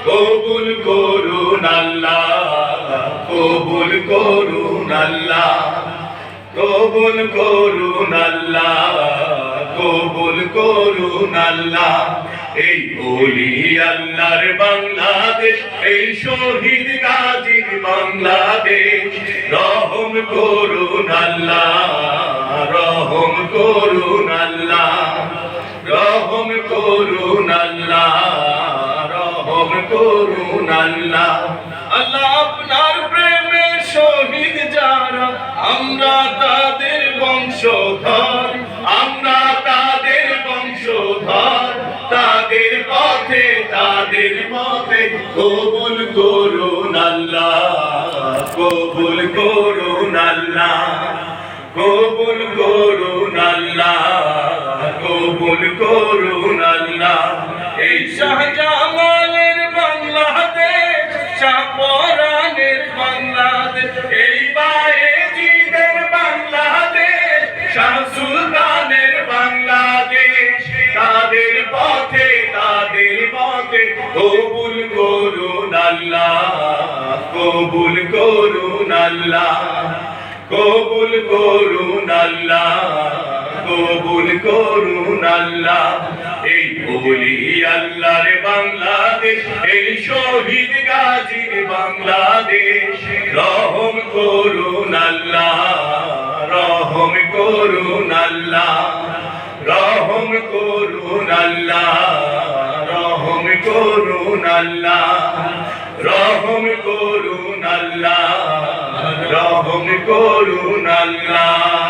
কবুল করুন আল্লাহ, কবুল করুন আল্লাহ, কবুল করুন আল্লাহ, কবুল করুন আল্লাহ। এই ওলি আল্লাহর বাংলাদেশ, এই শহীদ গাজীর বাংলাদেশ, রহম করুন আল্লাহ, রহম করুন আল্লাহ, রহম করুন আল্লাহ, রহম করুন আল্লাহ। আল্লাহ আপনার প্রেমে শহীদ যারা, আমরা তাদের বংশধর, আমরা তাদের বংশধর, তাদের পথে তাদের পথে কবুল করুন আল্লাহ, কবুল করুন আল্লাহ, কবুল করুন আল্লাহ, কবুল করুন আল্লাহ। এই শাহজালালের বাংলাদেশ, শাহপরানের বাংলাদেশ, এই বায়েজিদের বাংলাদেশ, শাহ সুলতানের বাংলাদেশ, তাদের পথে তাদের পথে কবুল করুন আল্লাহ, কবুল করুন আল্লাহ, কবুল করুন আল্লাহ, কবুল করুন আল্লাহ। এই ওলি আল্লাহর বাংলাদেশ, এই শহীদ গাজীর বাংলাদেশ, রহম করুন আল্লাহ, রহম করুন আল্লাহ, রহম করুন আল্লাহ, রহম করুন আল্লাহ, রহম করুন আল্লাহ, রহম করুন আল্লাহ।